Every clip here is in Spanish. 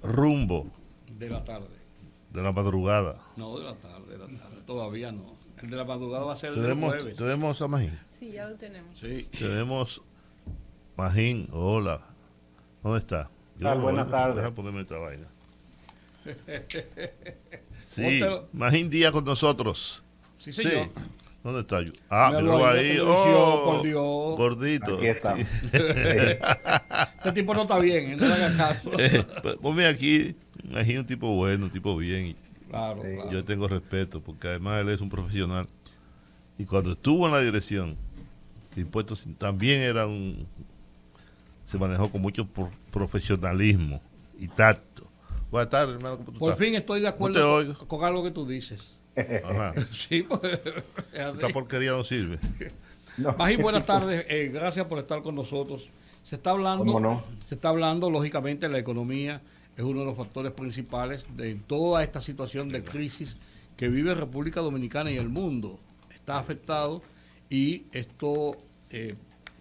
rumbo De la tarde. de la madrugada. No, de la tarde. Todavía no. El de la madrugada va a ser el del jueves. Tenemos a Magín. Sí, ya lo tenemos. Sí. Tenemos Magín. Hola. ¿Dónde está? Buenas tardes. Deja ponerme esta vaina. Sí, Póntelo. Magín Díaz con nosotros. Sí, señor. Sí. ¿Dónde está yo? Ah, Míralo míralo ahí, ahí. la televisión, Oh, por Dios. gordito. Aquí está. Sí. Este tipo no está bien, no le haga caso. Ponme aquí, Magín, un tipo bueno, un tipo bien. Claro, Sí. claro. Yo tengo respeto, porque además él es un profesional. Y cuando estuvo en la dirección de impuestos, también se manejó con mucho profesionalismo y tacto. Buenas tardes, hermano. ¿Cómo tú Por estás? fin estoy de No te acuerdo oigo. con algo que tú dices. Ajá. Sí, pues, es así. Esta porquería no sirve. No. Magín, buenas tardes. Gracias por estar con nosotros. Se está hablando, ¿Cómo no? lógicamente, la economía es uno de los factores principales de toda esta situación de crisis que vive República Dominicana y el mundo. Está afectado y esto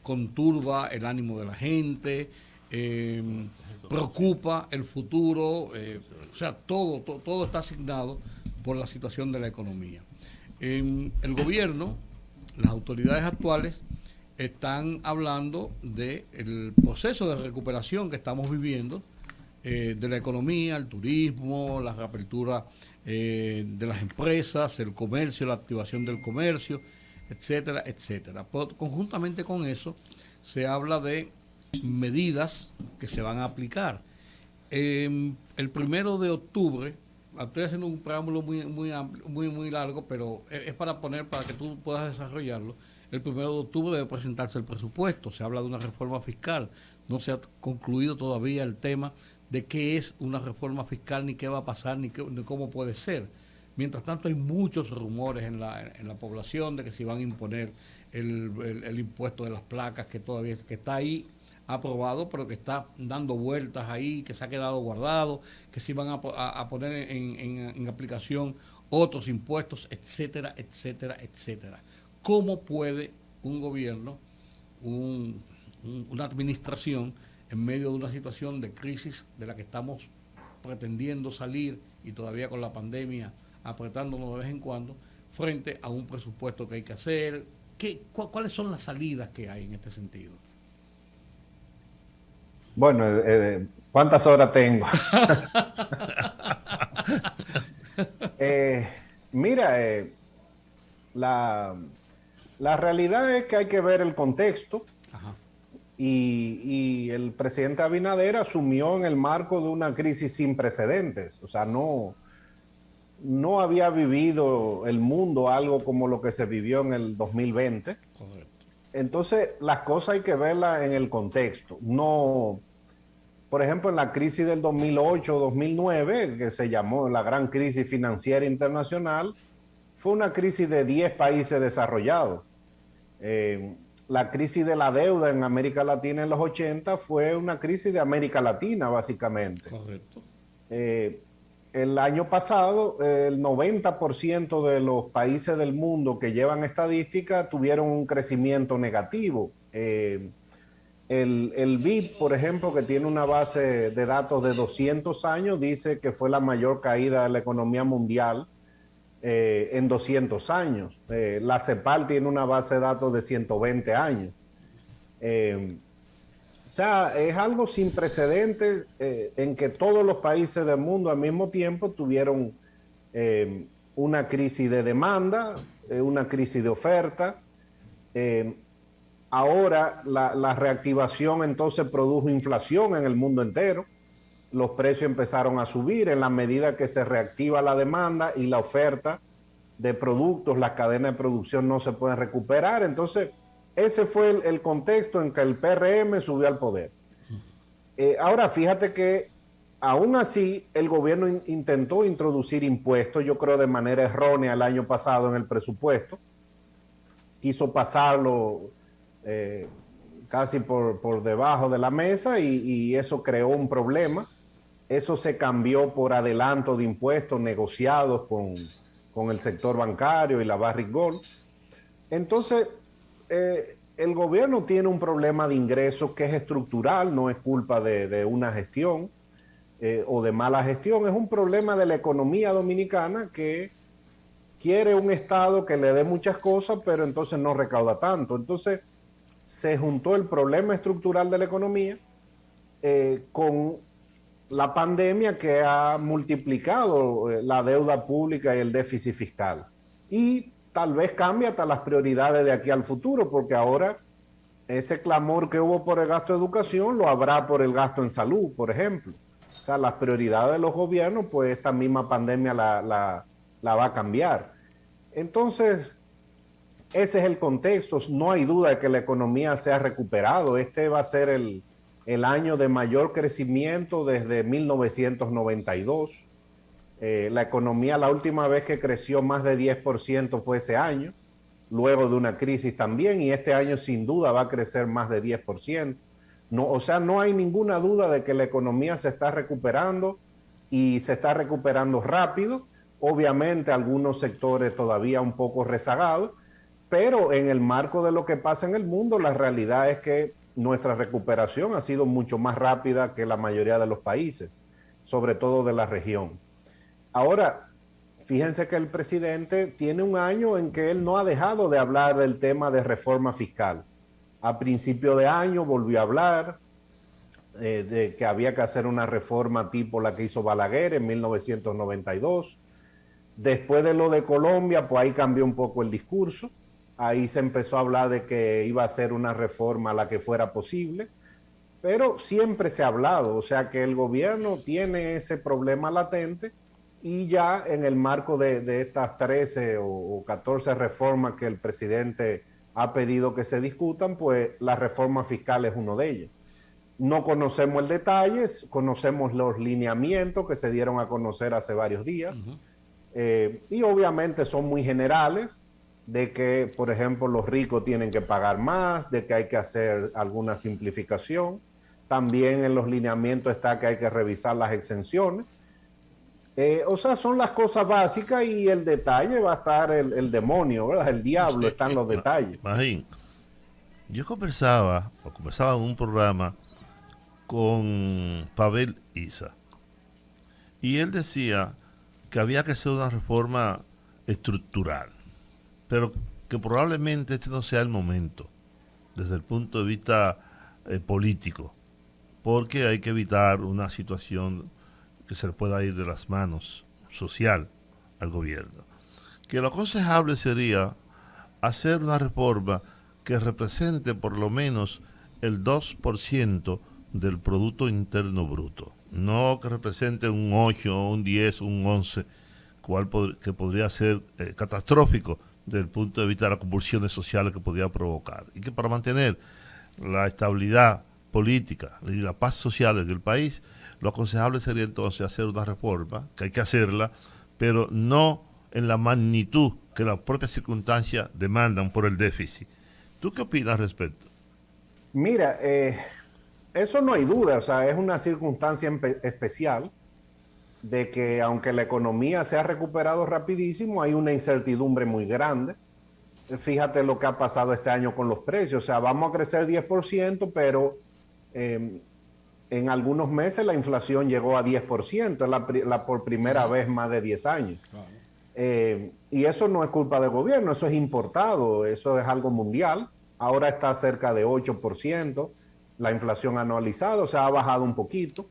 conturba el ánimo de la gente, preocupa el futuro, o sea, todo está asignado por la situación de la economía. El gobierno, las autoridades actuales están hablando del proceso de recuperación que estamos viviendo, de la economía, el turismo, la reapertura de las empresas, el comercio, la activación del comercio, etcétera, etcétera. Conjuntamente con eso se habla de medidas que se van a aplicar. El 1 de octubre, estoy haciendo un preámbulo muy amplio, muy largo, pero es para que tú puedas desarrollarlo. El 1 de octubre debe presentarse el presupuesto. Se habla de una reforma fiscal. No se ha concluido todavía el tema de qué es una reforma fiscal, ni qué va a pasar, ni cómo puede ser. Mientras tanto, hay muchos rumores en la población de que se van a imponer el impuesto de las placas, que todavía está ahí aprobado, pero que está dando vueltas ahí, que se ha quedado guardado, que se van a poner en aplicación otros impuestos, etcétera, etcétera, etcétera. ¿Cómo puede un gobierno, una administración, en medio de una situación de crisis de la que estamos pretendiendo salir y todavía con la pandemia apretándonos de vez en cuando, frente a un presupuesto que hay que hacer? ¿Cuáles son las salidas que hay en este sentido? Bueno, ¿cuántas horas tengo? Mira, la realidad es que hay que ver el contexto. Ajá. Y el presidente Abinader asumió en el marco de una crisis sin precedentes. O sea, no había vivido el mundo algo como lo que se vivió en el 2020. Correcto. Entonces, las cosas hay que verlas en el contexto. No, por ejemplo, en la crisis del 2008-2009, que se llamó la gran crisis financiera internacional, fue una crisis de 10 países desarrollados. La crisis de la deuda en América Latina en los 80 fue una crisis de América Latina, básicamente. Correcto. El año pasado, el 90% de los países del mundo que llevan estadística tuvieron un crecimiento negativo. El BID, por ejemplo, que tiene una base de datos de 200 años, dice que fue la mayor caída de la economía mundial en 200 años. La CEPAL tiene una base de datos de 120 años. O sea, es algo sin precedentes en que todos los países del mundo al mismo tiempo tuvieron una crisis de demanda, una crisis de oferta. Ahora la reactivación entonces produjo inflación en el mundo entero. Los precios empezaron a subir en la medida que se reactiva la demanda y la oferta de productos, las cadenas de producción no se pueden recuperar. Entonces, ese fue el contexto en que el PRM subió al poder. Ahora, fíjate que aún así el gobierno intentó introducir impuestos, yo creo de manera errónea el año pasado en el presupuesto. Quiso pasarlo casi por debajo de la mesa y eso creó un problema. Eso se cambió por adelanto de impuestos negociados con el sector bancario y la Barrick Gold. Entonces, el gobierno tiene un problema de ingresos que es estructural, no es culpa de una gestión. o de mala gestión, es un problema de la economía dominicana que quiere un Estado que le dé muchas cosas, pero entonces no recauda tanto. Entonces se juntó el problema estructural de la economía con la pandemia que ha multiplicado la deuda pública y el déficit fiscal. Y tal vez cambie hasta las prioridades de aquí al futuro, porque ahora ese clamor que hubo por el gasto de educación lo habrá por el gasto en salud, por ejemplo. O sea, las prioridades de los gobiernos, pues esta misma pandemia la va a cambiar. Entonces, ese es el contexto. No hay duda de que la economía se ha recuperado. Este va a ser el año de mayor crecimiento desde 1992. La economía, la última vez que creció más de 10% fue ese año, luego de una crisis también, y este año sin duda va a crecer más de 10%. No, o sea, no hay ninguna duda de que la economía se está recuperando y se está recuperando rápido. Obviamente algunos sectores todavía un poco rezagados, pero en el marco de lo que pasa en el mundo, la realidad es que nuestra recuperación ha sido mucho más rápida que la mayoría de los países, sobre todo de la región. Ahora, fíjense que el presidente tiene un año en que él no ha dejado de hablar del tema de reforma fiscal. A principio de año volvió a hablar de que había que hacer una reforma tipo la que hizo Balaguer en 1992. Después de lo de Colombia, pues ahí cambió un poco el discurso. Ahí se empezó a hablar de que iba a ser una reforma la que fuera posible, pero siempre se ha hablado, o sea que el gobierno tiene ese problema latente y ya en el marco de estas 13 o 14 reformas que el presidente ha pedido que se discutan, pues la reforma fiscal es uno de ellos. No conocemos el detalle, conocemos los lineamientos que se dieron a conocer hace varios días. Y obviamente son muy generales, de que, por ejemplo, los ricos tienen que pagar más, de que hay que hacer alguna simplificación. También en los lineamientos está que hay que revisar las exenciones. O sea, son las cosas básicas y el detalle va a estar el demonio, ¿verdad? El diablo está en los detalles. Imagín, yo conversaba en un programa con Pavel Isa y él decía que había que hacer una reforma estructural, pero que probablemente este no sea el momento desde el punto de vista político, porque hay que evitar una situación que se le pueda ir de las manos social al gobierno. Que lo aconsejable sería hacer una reforma que represente por lo menos el 2% del Producto Interno Bruto, no que represente un 8, un 10, un 11, que podría ser catastrófico desde el punto de vista de las convulsiones sociales que podría provocar. Y que para mantener la estabilidad política y la paz social en el país, lo aconsejable sería entonces hacer una reforma, que hay que hacerla, pero no en la magnitud que las propias circunstancias demandan por el déficit. ¿Tú qué opinas al respecto? Mira, eso no hay duda, o sea, es una circunstancia especial de que aunque la economía se ha recuperado rapidísimo, hay una incertidumbre muy grande. Fíjate lo que ha pasado este año con los precios, o sea, vamos a crecer 10%, pero en algunos meses la inflación llegó a 10%, es por primera vez más de 10 años. Claro. Y eso no es culpa del gobierno, eso es importado, eso es algo mundial. Ahora está cerca de 8%, la inflación anualizada, o sea, ha bajado un poquito.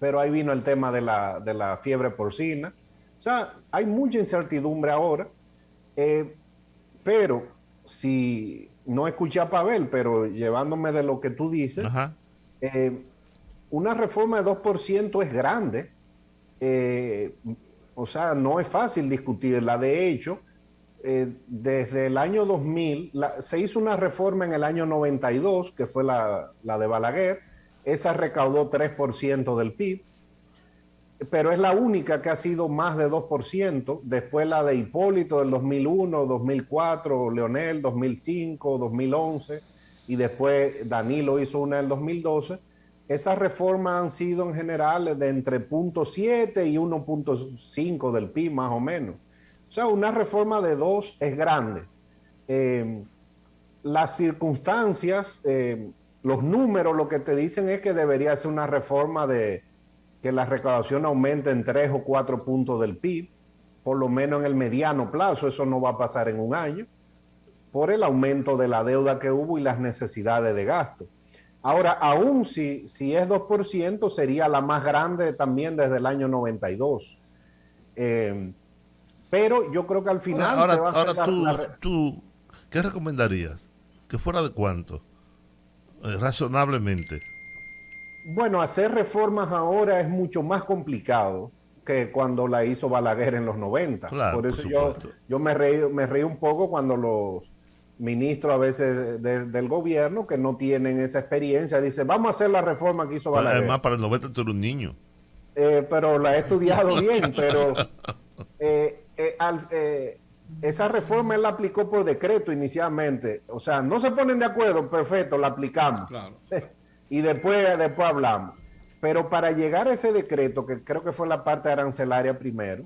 Pero ahí vino el tema de la fiebre porcina. O sea, hay mucha incertidumbre ahora, pero si no escuché a Pavel, pero llevándome de lo que tú dices, una reforma de 2% es grande. O sea, no es fácil discutirla. De hecho, desde el año 2000, se hizo una reforma en el año 92, que fue la de Balaguer. Esa recaudó 3% del PIB, pero es la única que ha sido más de 2%. Después la de Hipólito del 2001, 2004, Leonel 2005, 2011, y después Danilo hizo una del 2012. Esas reformas han sido en general de entre 0.7 y 1.5 del PIB más o menos. O sea, una reforma de 2 es grande. Las circunstancias, los números lo que te dicen es que debería ser una reforma de que la recaudación aumente en 3 o 4 puntos del PIB, por lo menos en el mediano plazo. Eso no va a pasar en un año, por el aumento de la deuda que hubo y las necesidades de gasto. Ahora, aún si es 2%, sería la más grande también desde el año 92. Pero yo creo que al final Ahora, se va a ahora hacer tú, ¿qué recomendarías? ¿Que fuera de cuánto? Razonablemente. Bueno, hacer reformas ahora es mucho más complicado que cuando la hizo Balaguer en los 90. Claro, Por por eso supuesto. yo me reí un poco cuando los ministros a veces del gobierno que no tienen esa experiencia dicen, vamos a hacer la reforma que hizo Además, Balaguer. para el 90 tú eres un niño. Pero la he estudiado bien, pero eh, eh, al- eh, esa reforma él la aplicó por decreto inicialmente. O sea, no se ponen de acuerdo, perfecto, la aplicamos. Claro. Y después hablamos. Pero para llegar a ese decreto, que creo que fue la parte arancelaria primero,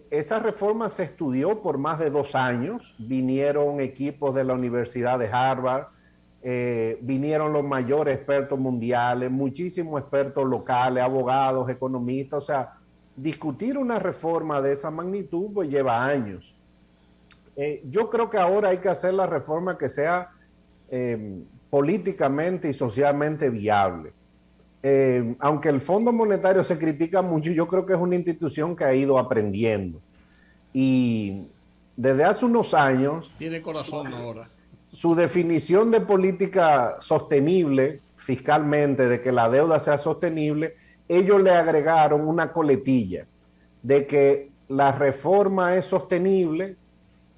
esa reforma se estudió por más de 2 años. Vinieron equipos de la Universidad de Harvard, vinieron los mayores expertos mundiales, muchísimos expertos locales, abogados, economistas. O sea, discutir una reforma de esa magnitud pues lleva años. Yo creo que ahora hay que hacer la reforma que sea políticamente y socialmente viable. Aunque el Fondo Monetario se critica mucho, yo creo que es una institución que ha ido aprendiendo. Y desde hace unos años, Tiene corazón ahora. su definición de política sostenible fiscalmente, de que la deuda sea sostenible, ellos le agregaron una coletilla de que la reforma es sostenible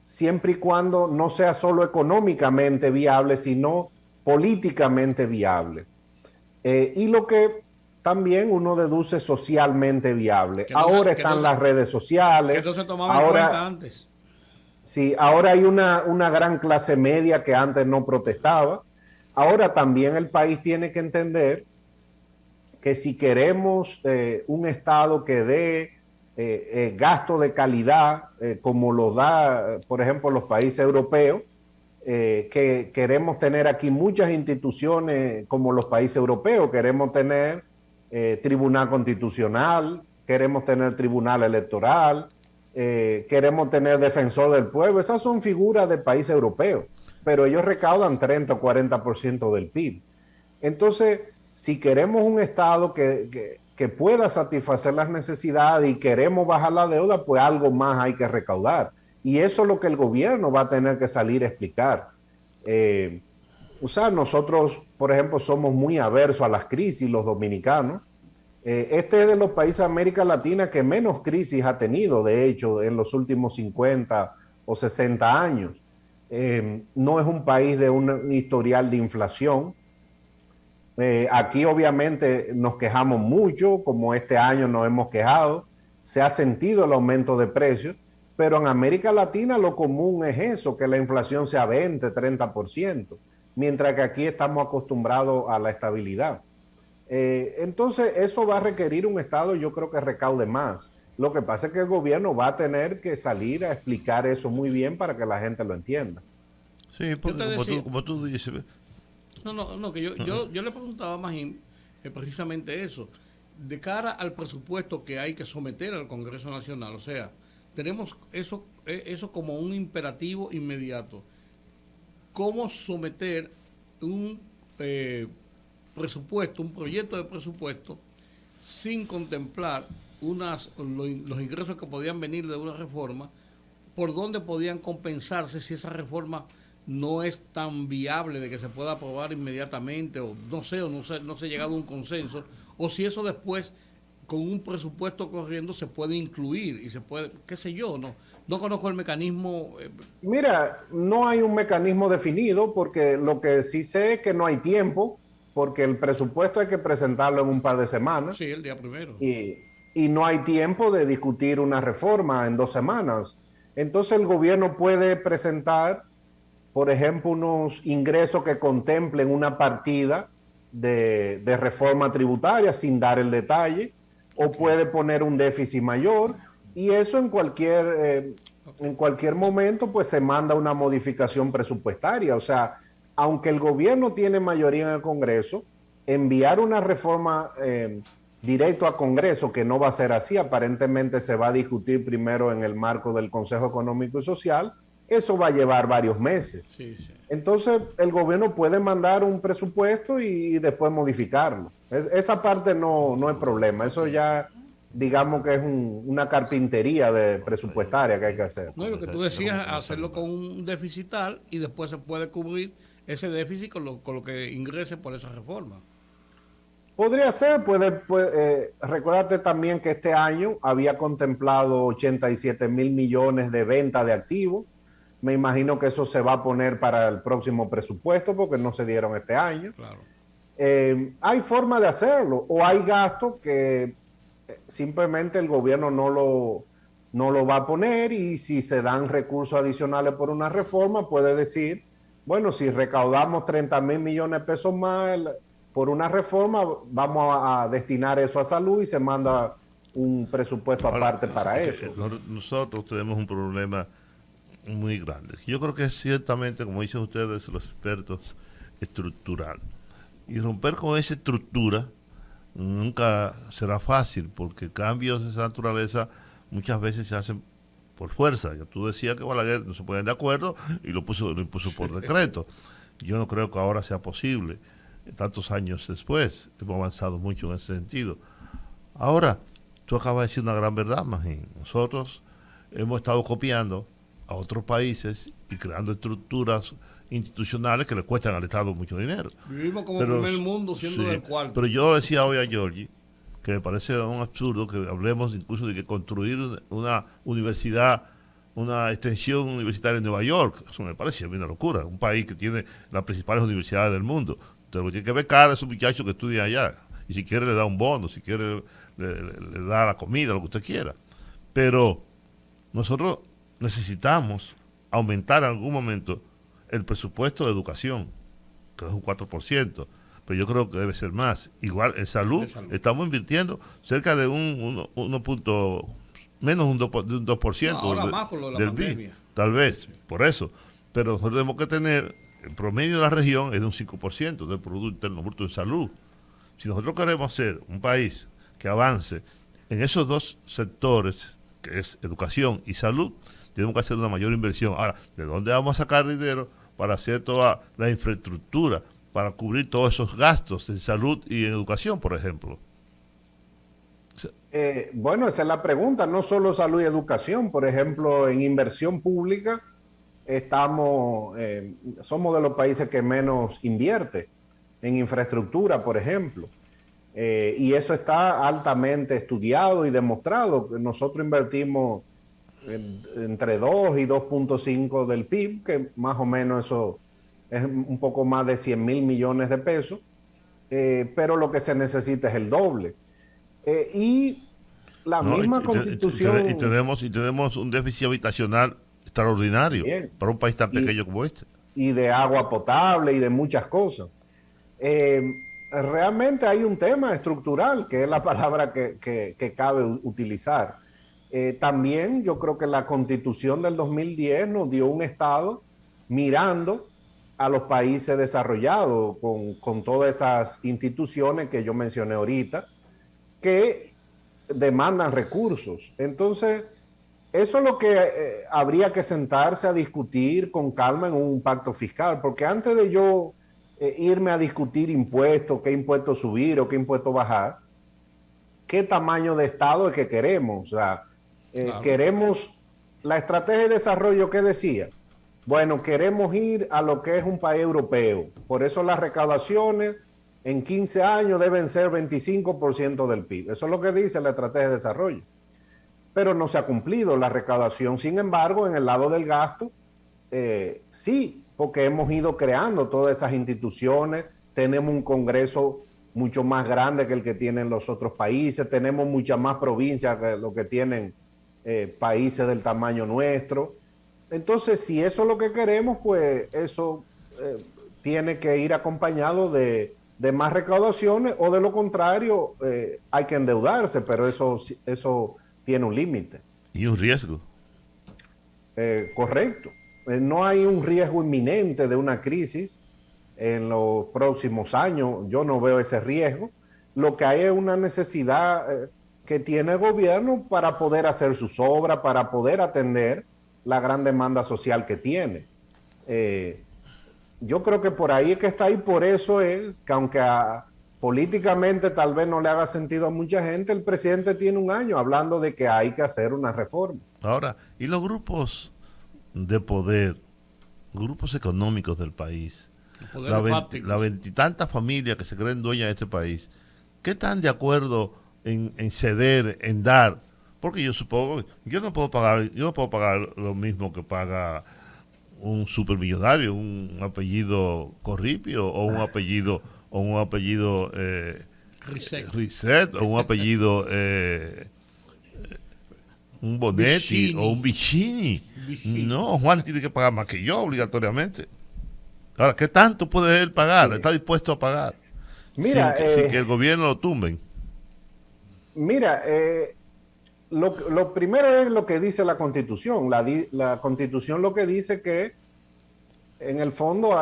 siempre y cuando no sea solo económicamente viable, sino políticamente viable. Y lo que también uno deduce socialmente viable. Ahora están las redes sociales. Que no se tomaba en cuenta antes. Sí, ahora hay una gran clase media que antes no protestaba. Ahora también el país tiene que entender que si queremos un Estado que dé gasto de calidad, como lo da, por ejemplo, los países europeos, que queremos tener aquí muchas instituciones como los países europeos, queremos tener tribunal constitucional, queremos tener tribunal electoral, queremos tener defensor del pueblo. Esas son figuras de países europeos, pero ellos recaudan 30 o 40% del PIB. Entonces, si queremos un Estado que pueda satisfacer las necesidades y queremos bajar la deuda, pues algo más hay que recaudar. Y eso es lo que el gobierno va a tener que salir a explicar. O sea, nosotros, por ejemplo, somos muy aversos a las crisis, los dominicanos. Este es de los países de América Latina que menos crisis ha tenido, de hecho, en los últimos 50 o 60 años. No es un país de un historial de inflación. Aquí obviamente nos quejamos mucho, como este año nos hemos quejado. Se ha sentido el aumento de precios. Pero en América Latina lo común es eso, que la inflación sea 20, 30%, mientras que aquí estamos acostumbrados a la estabilidad. Entonces, eso va a requerir un Estado, yo creo que recaude más. Lo que pasa es que el gobierno va a tener que salir a explicar eso muy bien para que la gente lo entienda. Sí, porque como tú dices. No, que yo le preguntaba más precisamente eso. De cara al presupuesto que hay que someter al Congreso Nacional, o sea, tenemos eso como un imperativo inmediato. ¿Cómo someter un presupuesto, un proyecto de presupuesto, sin contemplar los ingresos que podían venir de una reforma, por dónde podían compensarse si esa reforma no es tan viable de que se pueda aprobar inmediatamente, o no se ha llegado a un consenso, o si eso después con un presupuesto corriendo se puede incluir y se puede, qué sé yo, no conozco el mecanismo. Mira, no hay un mecanismo definido, porque lo que sí sé es que no hay tiempo, porque el presupuesto hay que presentarlo en un par de semanas. Sí, el día primero. Y no hay tiempo de discutir una reforma en 2 semanas. Entonces el gobierno puede presentar, por ejemplo, unos ingresos que contemplen una partida de reforma tributaria sin dar el detalle, o puede poner un déficit mayor, y eso en cualquier momento pues se manda una modificación presupuestaria. O sea, aunque el gobierno tiene mayoría en el Congreso, enviar una reforma directo a Congreso, que no va a ser así, aparentemente se va a discutir primero en el marco del Consejo Económico y Social, eso va a llevar varios meses. Sí, sí. Entonces el gobierno puede mandar un presupuesto y después modificarlo. Esa parte no es problema, eso ya digamos que es una carpintería presupuestaria que hay que hacer. No, y lo que tú decías, hacerlo con un deficital y después se puede cubrir ese déficit con lo que ingrese por esa reforma. Podría ser, recuérdate también que este año había contemplado 87 mil millones de venta de activos. Me imagino que eso se va a poner para el próximo presupuesto porque no se dieron este año. Claro. Hay forma de hacerlo o hay gastos que simplemente el gobierno no lo va a poner y si se dan recursos adicionales por una reforma puede decir, bueno, si recaudamos 30 mil millones de pesos más por una reforma, vamos a destinar eso a salud y se manda un presupuesto aparte para eso. Nosotros tenemos un problema muy grande. Yo creo que es ciertamente, como dicen ustedes, los expertos, estructural. Y romper con esa estructura nunca será fácil, porque cambios de esa naturaleza muchas veces se hacen por fuerza. Ya tú decías que Balaguer no se ponían de acuerdo y lo impuso por decreto. Yo no creo que ahora sea posible. Tantos años después, hemos avanzado mucho en ese sentido. Ahora, tú acabas de decir una gran verdad, Magín. Nosotros hemos estado copiando a otros países y creando estructuras institucionales que le cuestan al Estado mucho dinero. Vivimos como primer mundo siendo del cuarto. Pero yo decía hoy a Giorgi que me parece un absurdo que hablemos incluso de que construir una universidad, una extensión universitaria en Nueva York. Eso me parece a mí una locura. Un país que tiene las principales universidades del mundo. Entonces tiene que becar a esos muchachos que estudian allá. Y si quiere le da un bono, si quiere le da la comida, lo que usted quiera. Pero nosotros necesitamos aumentar en algún momento el presupuesto de educación, que es un 4%, pero yo creo que debe ser más. Igual en salud, estamos invirtiendo cerca de menos de un 2% no, ahora más con lo de la pandemia. PIB, tal vez, por eso. Pero nosotros tenemos que tener, el promedio de la región es de un 5% del Producto Interno Bruto en salud. Si nosotros queremos ser un país que avance en esos dos sectores, que es educación y salud, tenemos que hacer una mayor inversión. Ahora, ¿de dónde vamos a sacar dinero para hacer toda la infraestructura, para cubrir todos esos gastos en salud y en educación, por ejemplo? Bueno, esa es la pregunta, no solo salud y educación. Por ejemplo, en inversión pública somos de los países que menos invierte en infraestructura, por ejemplo. Y eso está altamente estudiado y demostrado. Nosotros invertimos entre 2 y 2.5 del PIB, que más o menos eso es un poco más de 100 mil millones de pesos, pero lo que se necesita es el doble. Y la misma Constitución... Y tenemos un déficit habitacional extraordinario para un país tan pequeño como este. Y de agua potable y de muchas cosas. Realmente hay un tema estructural, que es la palabra que cabe utilizar. También yo creo que la Constitución del 2010 nos dio un Estado mirando a los países desarrollados con todas esas instituciones que yo mencioné ahorita, que demandan recursos. Entonces, eso es lo que habría que sentarse a discutir con calma en un pacto fiscal, porque antes de yo irme a discutir impuestos, qué impuestos subir o qué impuestos bajar, qué tamaño de Estado es que queremos. O sea, claro. Queremos la estrategia de desarrollo que decía. Bueno, queremos ir a lo que es un país europeo. Por eso las recaudaciones en 15 años deben ser 25% del PIB. Eso es lo que dice la estrategia de desarrollo. Pero no se ha cumplido la recaudación. Sin embargo, en el lado del gasto, sí, porque hemos ido creando todas esas instituciones. Tenemos un Congreso mucho más grande que el que tienen los otros países. Tenemos muchas más provincias que lo que tienen países del tamaño nuestro. Entonces, si eso es lo que queremos, pues eso tiene que ir acompañado de más recaudaciones, o de lo contrario, hay que endeudarse, pero eso tiene un límite. Y un riesgo. Correcto. No hay un riesgo inminente de una crisis en los próximos años. Yo no veo ese riesgo. lo que hay es una necesidad que tiene el gobierno para poder hacer sus obras, para poder atender la gran demanda social que tiene. Yo creo que por ahí es que está, y por eso es que aunque políticamente tal vez no le haga sentido a mucha gente, el presidente tiene un año hablando de que hay que hacer una reforma. Ahora, ¿y los grupos de poder, grupos económicos del país, la veintitantas familias que se creen dueñas de este país, qué están de acuerdo en ceder, en dar? Porque yo supongo, yo no puedo pagar lo mismo que paga un supermillonario, un apellido Corripio, o un apellido Risset, o un apellido un Bonetti, Vicini, o un Vicini. No, Juan tiene que pagar más que yo obligatoriamente. Ahora, ¿qué tanto puede él pagar? Sí. ¿Está dispuesto a pagar? Mira, sin que el gobierno lo tumben. Mira, lo primero es lo que dice la Constitución. La Constitución lo que dice que en el fondo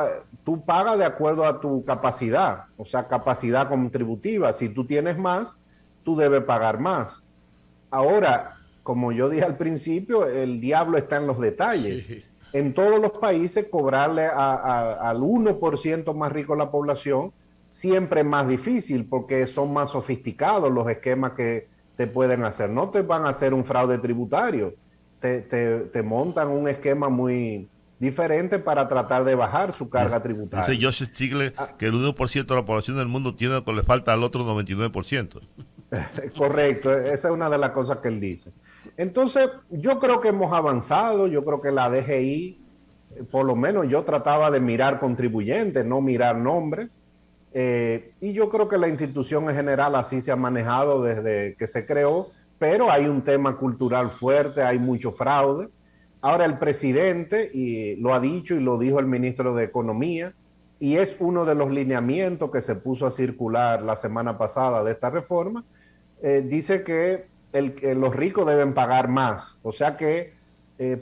tú pagas de acuerdo a tu capacidad, o sea, capacidad contributiva. Si tú tienes más, tú debes pagar más. Ahora, como yo dije al principio, el diablo está en los detalles. Sí. En todos los países, cobrarle al 1% más rico de la población siempre es más difícil porque son más sofisticados los esquemas que te pueden hacer. No te van a hacer un fraude tributario, te montan un esquema muy diferente para tratar de bajar su carga tributaria. Dice Joseph Stiglitz que el 1% de la población del mundo tiene lo que le falta al otro 99%. Correcto, esa es una de las cosas que él dice. Entonces, yo creo que hemos avanzado, yo creo que la DGI, por lo menos yo trataba de mirar contribuyentes, no mirar nombres, y yo creo que la institución en general así se ha manejado desde que se creó, pero hay un tema cultural fuerte, hay mucho fraude. Ahora el presidente, y lo ha dicho y lo dijo el ministro de Economía, y es uno de los lineamientos que se puso a circular la semana pasada de esta reforma, dice que los ricos deben pagar más, o sea que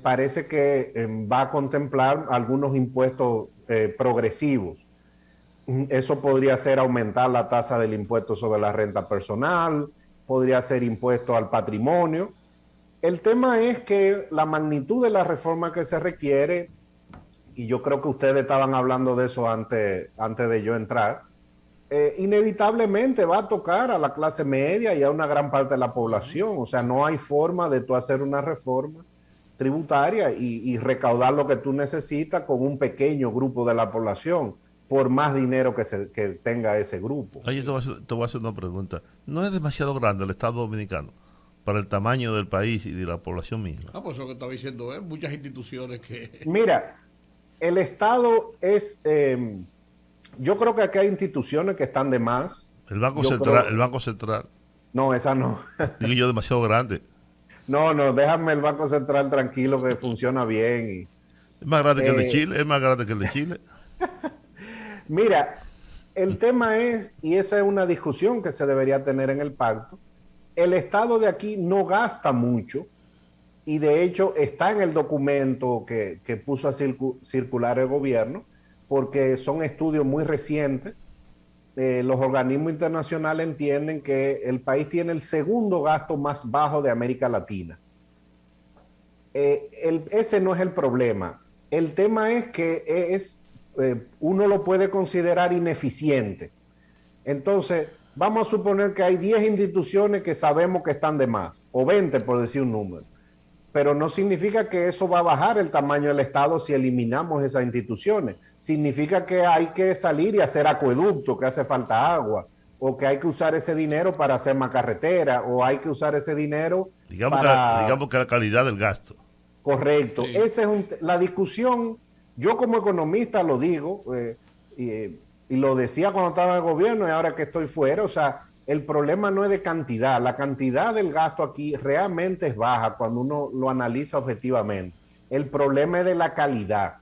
parece que va a contemplar algunos impuestos progresivos. Eso podría ser aumentar la tasa del impuesto sobre la renta personal, podría ser impuesto al patrimonio. El tema es que la magnitud de la reforma que se requiere, y yo creo que ustedes estaban hablando de eso antes de yo entrar, inevitablemente va a tocar a la clase media y a una gran parte de la población. O sea, no hay forma de tú hacer una reforma tributaria y recaudar lo que tú necesitas con un pequeño grupo de la población, por más dinero que tenga ese grupo. Oye, te voy a hacer una pregunta. ¿No es demasiado grande el Estado Dominicano para el tamaño del país y de la población misma? Pues eso que estaba diciendo él, muchas instituciones que... Mira, el Estado es... yo creo que aquí hay instituciones que están de más. El Banco Central. No, esa no. Digo yo, demasiado grande. No, déjame el Banco Central tranquilo que funciona bien. Es más grande que el de Chile, es más grande que el de Chile. Mira, el tema es, y esa es una discusión que se debería tener en el pacto, el Estado de aquí no gasta mucho, y de hecho está en el documento que puso a circular el gobierno, porque son estudios muy recientes. Los organismos internacionales entienden que el país tiene el segundo gasto más bajo de América Latina. Ese no es el problema. El tema es que uno lo puede considerar ineficiente. Entonces, vamos a suponer que hay 10 instituciones que sabemos que están de más, o 20 por decir un número. Pero no significa que eso va a bajar el tamaño del Estado si eliminamos esas instituciones. Significa que hay que salir y hacer acueducto, que hace falta agua, o que hay que usar ese dinero para hacer más carretera, o hay que usar ese dinero digamos que la calidad del gasto. Correcto. Sí. Esa es la discusión. Yo como economista lo digo, y lo decía cuando estaba en el gobierno y ahora que estoy fuera, o sea, el problema no es de cantidad. La cantidad del gasto aquí realmente es baja cuando uno lo analiza objetivamente. El problema es de la calidad,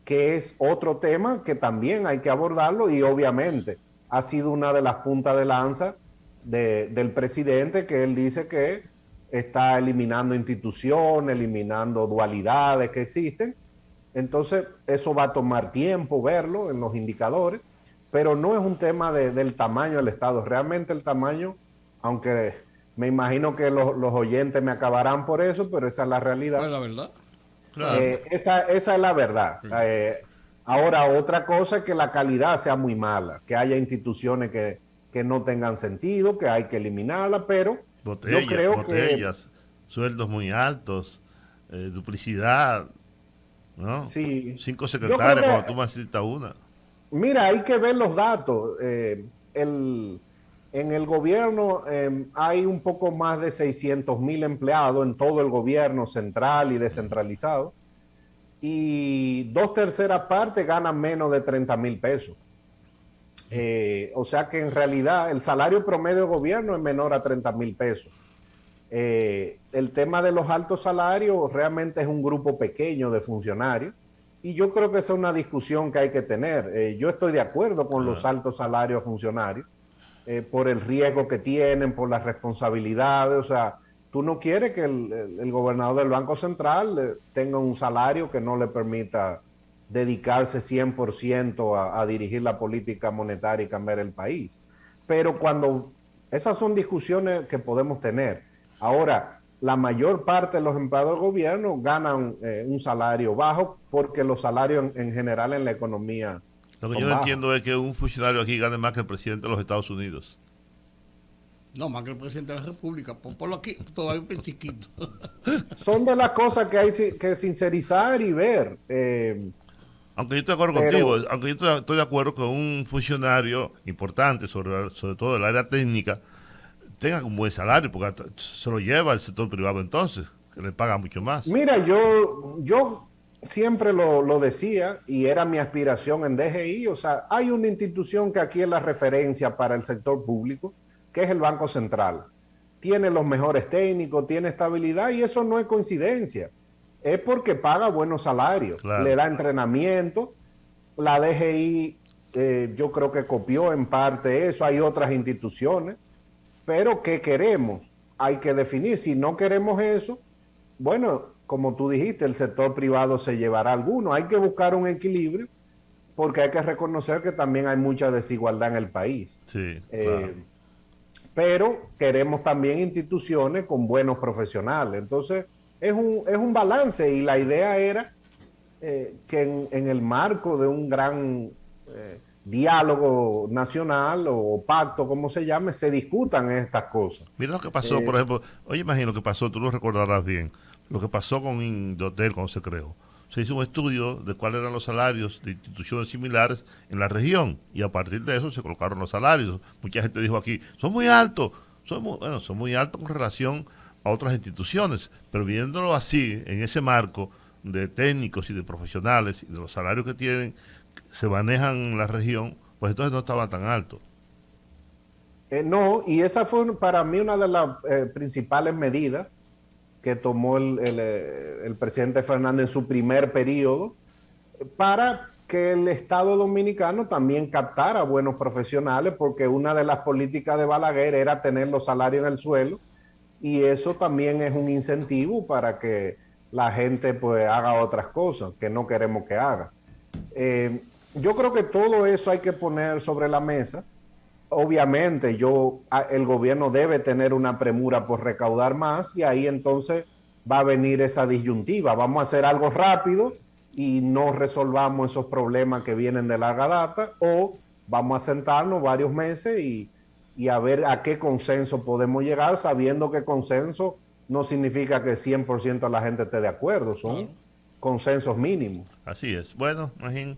que es otro tema que también hay que abordarlo, y obviamente ha sido una de las puntas de lanza del presidente, que él dice que está eliminando instituciones, eliminando dualidades que existen. Entonces, eso va a tomar tiempo verlo en los indicadores, pero no es un tema del tamaño del Estado. Realmente el tamaño, aunque me imagino que los oyentes me acabarán por eso, pero esa es la realidad. ¿Cuál es la verdad? Claro. Esa es la verdad. Sí. Ahora, otra cosa es que la calidad sea muy mala, que haya instituciones que no tengan sentido, que hay que eliminarla, pero yo creo botellas, sueldos muy altos, duplicidad, ¿no? Sí. 5 secretarias que, cuando tú necesitas una. mira, hay que ver los datos. En el gobierno hay un poco más de 600,000 empleados en todo el gobierno central y descentralizado, y 2/3 partes ganan menos de 30,000 pesos. O sea que en realidad el salario promedio de gobierno es menor a 30,000 pesos. El tema de los altos salarios realmente es un grupo pequeño de funcionarios, y yo creo que esa es una discusión que hay que tener. Yo estoy de acuerdo con los altos salarios funcionarios, por el riesgo que tienen, por las responsabilidades. O sea, tú no quieres que el gobernador del Banco Central tenga un salario que no le permita dedicarse 100% a dirigir la política monetaria y cambiar el país. Pero esas son discusiones que podemos tener. Ahora, la mayor parte de los empleados del gobierno ganan un salario bajo, porque los salarios en general en la economía Lo que son yo no bajos. entiendo es que un funcionario aquí gane más que el presidente de los Estados Unidos. No, más que el presidente de la República. Ponlo aquí, todavía un chiquito. Son de las cosas que hay que sincerizar y ver. Aunque yo estoy de acuerdo contigo, aunque yo estoy de acuerdo que un funcionario importante, sobre todo el área técnica, tenga un buen salario, porque se lo lleva el sector privado entonces, que le paga mucho más. Mira, yo siempre lo decía, y era mi aspiración en DGI. O sea, hay una institución que aquí es la referencia para el sector público, que es el Banco Central. Tiene los mejores técnicos, tiene estabilidad, y eso no es coincidencia. Es porque paga buenos salarios, Claro. Le da entrenamiento. La DGI yo creo que copió en parte eso. Hay otras instituciones, pero ¿qué queremos? Hay que definir. Si no queremos eso, bueno, como tú dijiste, el sector privado se llevará alguno. Hay que buscar un equilibrio, porque hay que reconocer que también hay mucha desigualdad en el país. Sí, claro. Pero queremos también instituciones con buenos profesionales. Entonces, es un balance, y la idea era que en el marco de un gran diálogo nacional o pacto, como se llame, se discutan estas cosas. Mira lo que pasó, por ejemplo, oye, imagino que pasó, tú lo recordarás bien, lo que pasó con Indotel cuando se creó. Se hizo un estudio de cuáles eran los salarios de instituciones similares en la región, y a partir de eso se colocaron los salarios. Mucha gente dijo aquí, son muy altos, son muy altos con relación a otras instituciones, pero viéndolo así, en ese marco de técnicos y de profesionales y de los salarios que tienen, se manejan en la región, pues entonces no estaban tan altos. No, y esa fue para mí una de las principales medidas que tomó el presidente Fernández en su primer periodo, para que el Estado dominicano también captara buenos profesionales, porque una de las políticas de Balaguer era tener los salarios en el suelo, y eso también es un incentivo para que la gente pues haga otras cosas que no queremos que haga. Yo creo que todo eso hay que poner sobre la mesa. Obviamente el gobierno debe tener una premura por recaudar más, y ahí entonces va a venir esa disyuntiva. Vamos a hacer algo rápido y no resolvamos esos problemas que vienen de larga data, o vamos a sentarnos varios meses y a ver a qué consenso podemos llegar, sabiendo que consenso no significa que 100% de la gente esté de acuerdo, son consensos mínimos. Así es. Bueno, Magín,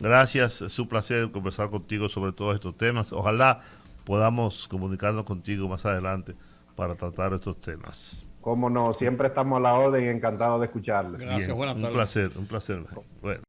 gracias, es un placer conversar contigo sobre todos estos temas. Ojalá podamos comunicarnos contigo más adelante para tratar estos temas. Cómo no, siempre estamos a la orden y encantados de escucharles. Gracias, Bien, buenas tardes. Un placer. Bueno.